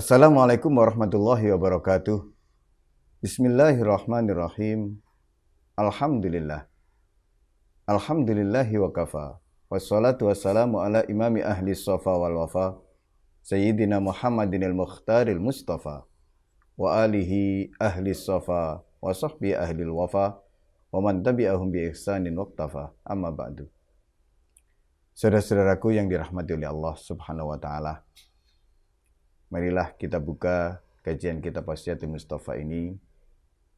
Assalamualaikum warahmatullahi wabarakatuh. Bismillahirrahmanirrahim. Alhamdulillah. Alhamdulillahi wa kafa. Wassalatu wassalamu ala imami ahli safa wal wafa. Sayyidina Muhammadin al-Mukhtaril Mustafa. Wa alihi ahli safa. Wa sahbihi ahli wafa. Wa man tabi'ahum bi ihsanin waqtafa. Amma ba'du. Saudara-saudaraku yang dirahmati oleh Allah subhanahu wa ta'ala. Marilah kita buka kajian kitab Wasiatul Mustafa ini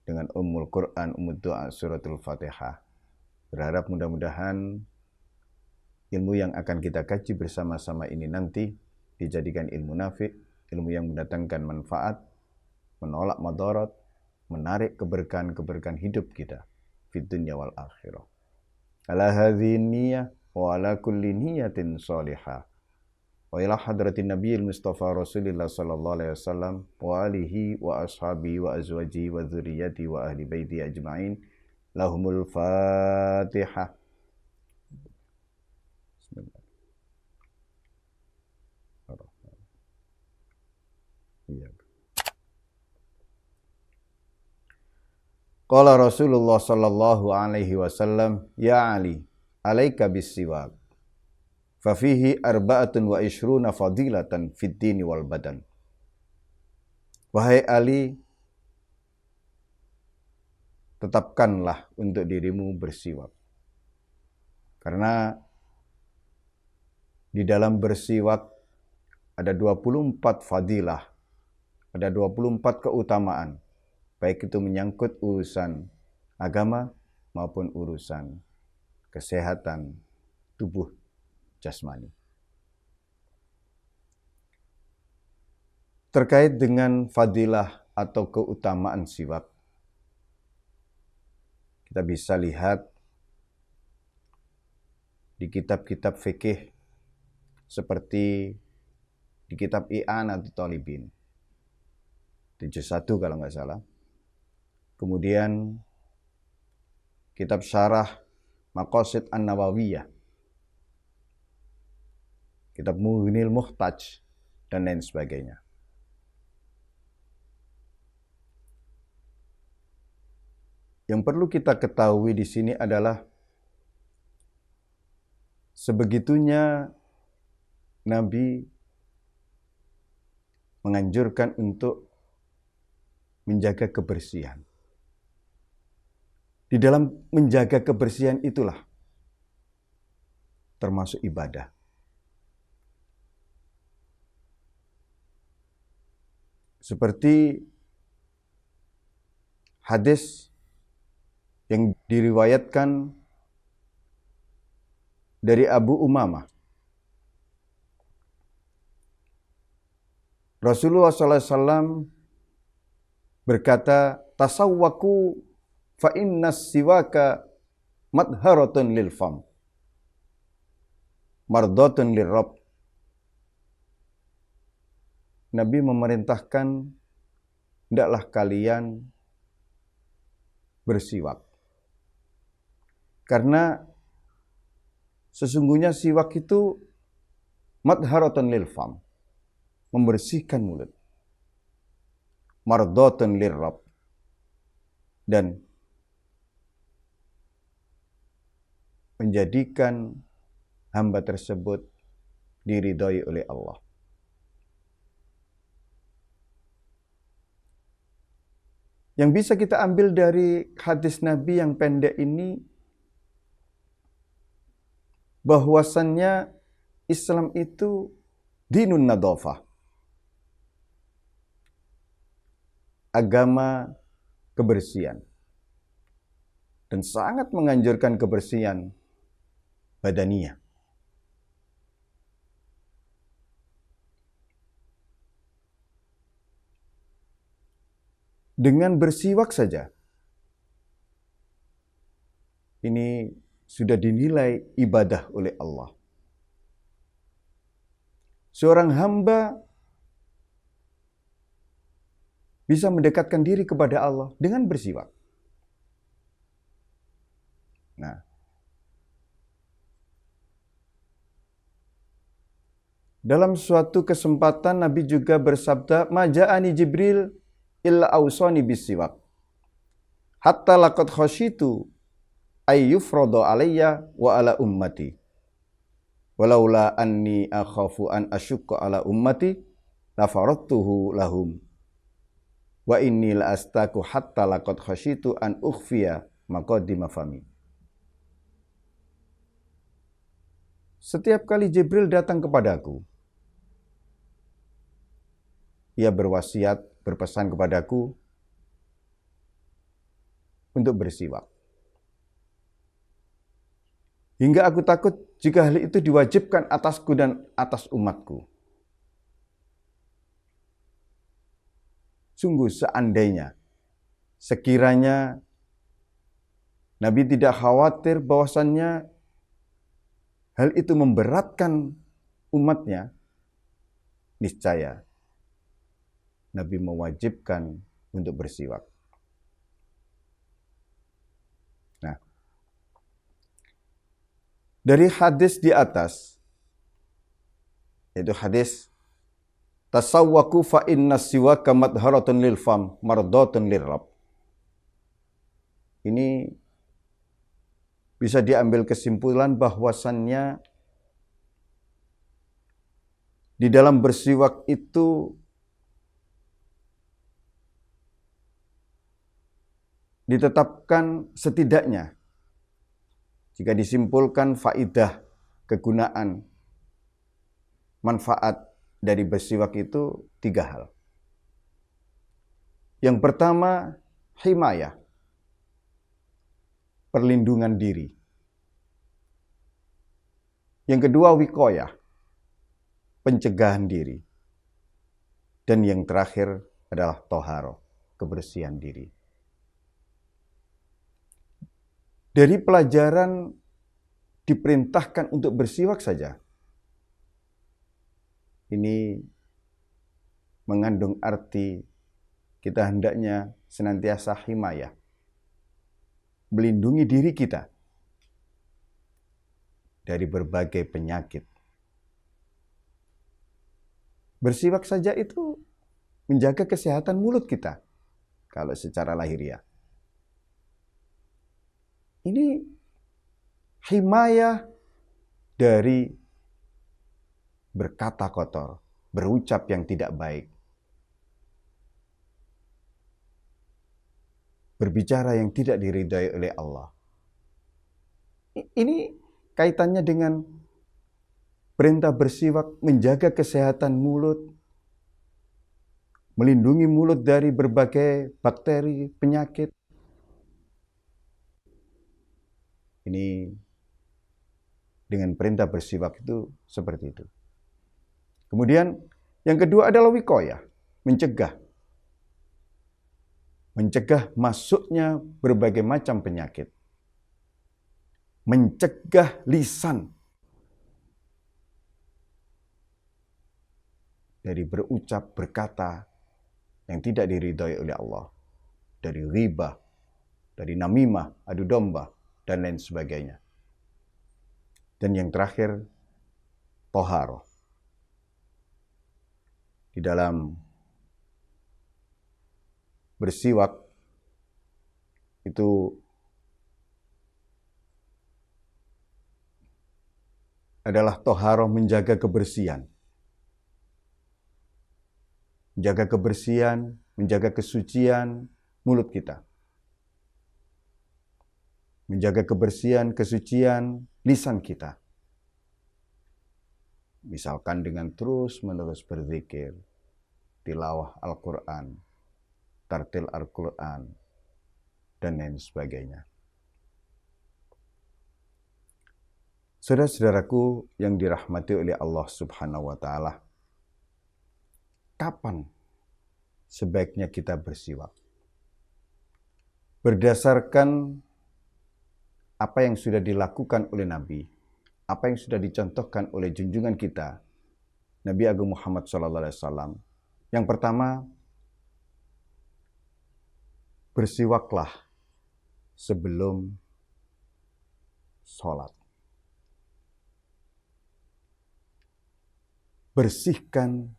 dengan Ummul Quran, Ummul Doa, Suratul Fatihah. Berharap mudah-mudahan ilmu yang akan kita kaji bersama-sama ini nanti dijadikan ilmu nafi', ilmu yang mendatangkan manfaat, menolak madarat, menarik keberkahan-keberkahan hidup kita fid dunya wal akhirah. Ala hadhihi niyyah wa ala kulli niyatin salihah. Wa ila hadratin nabiyil mustafa rasulillah sallallahu alaihi wasallam wa alihi wa ashabihi wa azwajihi wa dzurriyyati wa ahli baiti ajma'in lahumul fatihah. Qala Rasulullah sallallahu alaihi wasallam, ya Ali, alaika bis-siwak. Fafihi arba'atun wa ishruna fadilatan fid dini wal badan. Wahai Ali, tetapkanlah untuk dirimu bersiwak. Karena di dalam bersiwak ada 24 fadilah, ada 24 keutamaan, baik itu menyangkut urusan agama maupun urusan kesehatan tubuh jasmani. Terkait dengan fadilah atau keutamaan siwak, kita bisa lihat di kitab-kitab fikih seperti di kitab I'anatul Talibin 71 kalau nggak salah. Kemudian kitab Syarah Maqasid An-Nawawiyah, kitab Mughnil Muhtaj, dan lain sebagainya. Yang perlu kita ketahui di sini adalah sebegitunya Nabi menganjurkan untuk menjaga kebersihan. Di dalam menjaga kebersihan itulah termasuk ibadah. Seperti hadis yang diriwayatkan dari Abu Umamah. Rasulullah SAW berkata, tasawwaku fa innas siwaka madharatun lil fam, mardatun lir rabb. Nabi memerintahkan, hendaklah kalian bersiwak. Karena sesungguhnya siwak itu madharatun lil fam, membersihkan mulut. Mardatun lir rabb, dan menjadikan hamba tersebut diridhai oleh Allah. Yang bisa kita ambil dari hadis Nabi yang pendek ini, bahwasannya Islam itu dinun nadhafah, agama kebersihan, dan sangat menganjurkan kebersihan badaniyah. Dengan bersiwak saja, ini sudah dinilai ibadah oleh Allah. Seorang hamba bisa mendekatkan diri kepada Allah dengan bersiwak. Nah, Dalam suatu kesempatan Nabi juga bersabda, "Maja'ani Jibril illa awsani bisiwak. Hatta laqad khasyitu ay yufrada alayya wa ala ummati. Walaula anni akhafu an asyukka ala ummati la faradtuhu lahum. Wa inni la astaku hatta laqad khasyitu an ukhfiya maqadima fami." Setiap kali Jibril datang kepadaku, ia berwasiat, berpesan kepadaku untuk bersiwak. Hingga aku takut jika hal itu diwajibkan atasku dan atas umatku. Sungguh seandainya, sekiranya Nabi tidak khawatir bahwasannya hal itu memberatkan umatnya, niscaya Nabi mewajibkan untuk bersiwak. Nah, dari hadis di atas, yaitu hadis tasawwaku fa inna siwaka madharatun lil fam mardatun lirrab. Ini bisa diambil kesimpulan bahwasannya di dalam bersiwak itu ditetapkan setidaknya, jika disimpulkan faidah, kegunaan, manfaat dari bersiwak itu 3 hal. Yang pertama, himayah, perlindungan diri. Yang kedua, wikoyah, pencegahan diri. Dan yang terakhir adalah toharo, kebersihan diri. Dari pelajaran diperintahkan untuk bersiwak saja, ini mengandung arti kita hendaknya senantiasa himayah, melindungi diri kita dari berbagai penyakit. Bersiwak saja itu menjaga kesehatan mulut kita kalau secara lahiriah. Ini himayah dari berkata kotor, berucap yang tidak baik, berbicara yang tidak diridhai oleh Allah. Ini kaitannya dengan perintah bersiwak, menjaga kesehatan mulut, melindungi mulut dari berbagai bakteri, penyakit. Ini dengan perintah bersiwak itu seperti itu. Kemudian yang kedua adalah wikoyah, mencegah. Mencegah masuknya berbagai macam penyakit. Mencegah lisan dari berucap, berkata yang tidak diridhai oleh Allah. Dari ghibah, dari namimah, adu domba, dan lain sebagainya. Dan yang terakhir, toharo. Di dalam bersiwak itu adalah toharo, menjaga kebersihan. Menjaga kebersihan, menjaga kesucian mulut kita. Menjaga kebersihan, kesucian lisan kita. Misalkan dengan terus-menerus berzikir, tilawah Al-Quran, tartil Al-Quran, dan lain sebagainya. Saudara-saudaraku yang dirahmati oleh Allah Subhanahu wa Ta'ala, kapan sebaiknya kita bersiwak? Berdasarkan apa yang sudah dilakukan oleh Nabi, apa yang sudah dicontohkan oleh junjungan kita, Nabi Agung Muhammad SAW. Yang pertama, bersiwaklah sebelum sholat. bersihkan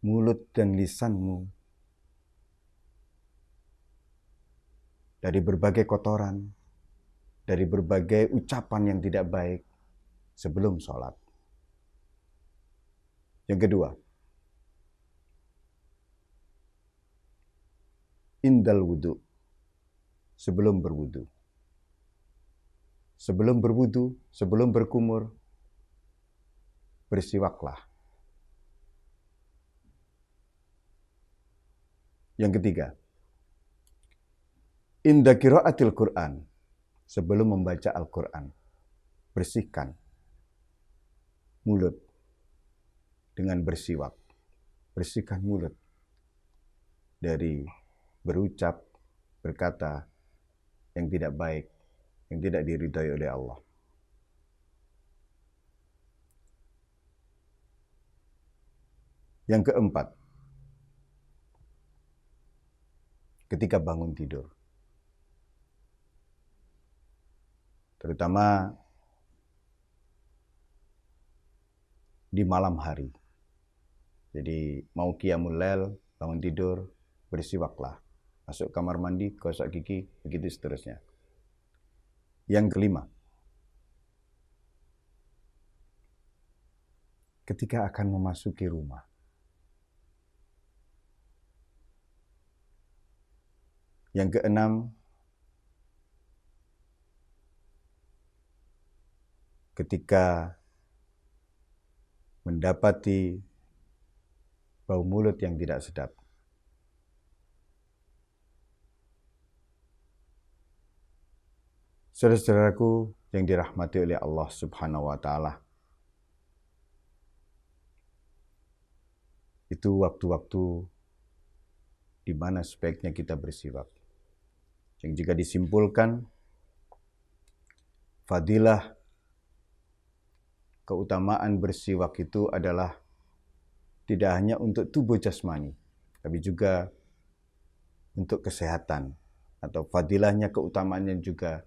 mulut dan lisanmu dari berbagai kotoran, dari berbagai ucapan yang tidak baik sebelum sholat. Yang kedua, indal wudu, sebelum berwudu. Sebelum berwudu, sebelum berkumur, bersiwaklah. Yang ketiga, inda qiraatil Qur'an, sebelum membaca Al-Quran, bersihkan mulut dengan bersiwak. Bersihkan mulut dari berucap, berkata yang tidak baik, yang tidak diridhai oleh Allah. Yang keempat, ketika bangun tidur, terutama di malam hari. Jadi mau qiyamul lail, bangun tidur, bersiwaklah. Masuk kamar mandi, gosok gigi, begitu seterusnya. Yang kelima, ketika akan memasuki rumah, yang keenam, ketika mendapati bau mulut yang tidak sedap. Saudara-saudaraku yang dirahmati oleh Allah Subhanahu wa Ta'ala, itu waktu-waktu di mana sebaiknya kita bersiwak. Yang jika disimpulkan, fadilah keutamaan bersiwak itu adalah tidak hanya untuk tubuh jasmani, tapi juga untuk kesehatan, atau fadilahnya keutamaannya juga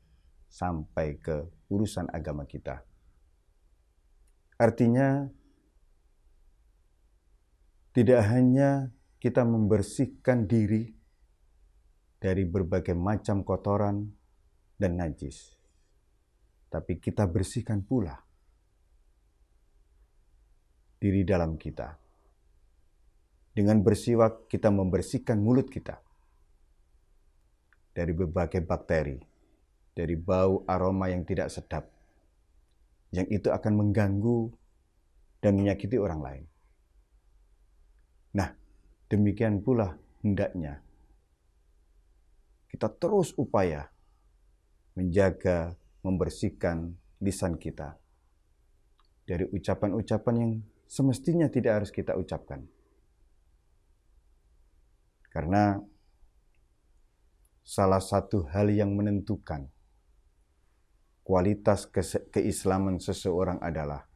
sampai ke urusan agama kita. Artinya, tidak hanya kita membersihkan diri dari berbagai macam kotoran dan najis, tapi kita bersihkan pula diri dalam kita. Dengan bersiwak, kita membersihkan mulut kita dari berbagai bakteri, dari bau aroma yang tidak sedap, yang itu akan mengganggu dan menyakiti orang lain. Nah, demikian pula hendaknya kita terus upaya menjaga, membersihkan lisan kita dari ucapan-ucapan yang semestinya tidak harus kita ucapkan. Karena salah satu hal yang menentukan kualitas keislaman seseorang adalah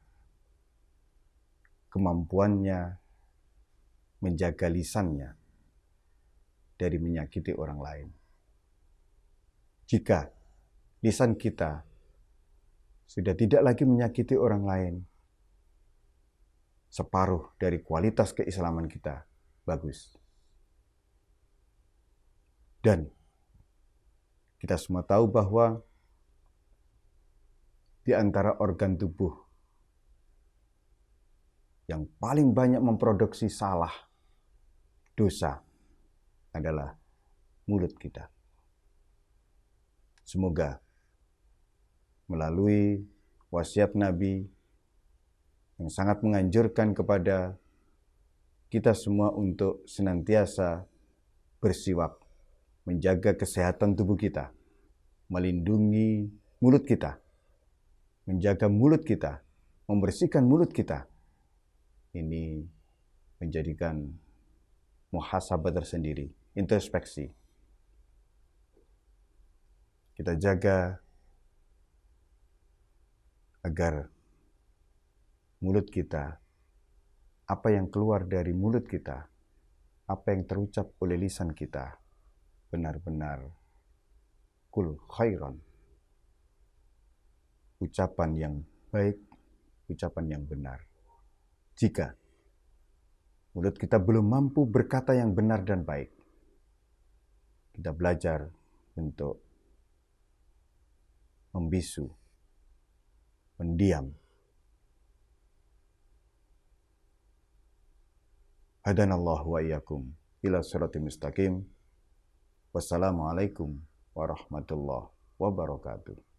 kemampuannya menjaga lisannya dari menyakiti orang lain. Jika lisan kita sudah tidak lagi menyakiti orang lain, separuh dari kualitas keislaman kita bagus. Dan kita semua tahu bahwa di antara organ tubuh yang paling banyak memproduksi salah, dosa, adalah mulut kita. Semoga melalui wasiat Nabi yang sangat menganjurkan kepada kita semua untuk senantiasa bersiwak, menjaga kesehatan tubuh kita, melindungi mulut kita, menjaga mulut kita, membersihkan mulut kita. Ini menjadikan muhasabah tersendiri, introspeksi. Kita jaga agar mulut kita, apa yang keluar dari mulut kita, apa yang terucap oleh lisan kita, benar-benar kul khairan, ucapan yang baik, ucapan yang benar. Jika mulut kita belum mampu berkata yang benar dan baik, kita belajar untuk membisu, mendiam. Hadanallahu wa iyyakum ila siratal mustaqim. Wassalamualaikum warahmatullahi wabarakatuh.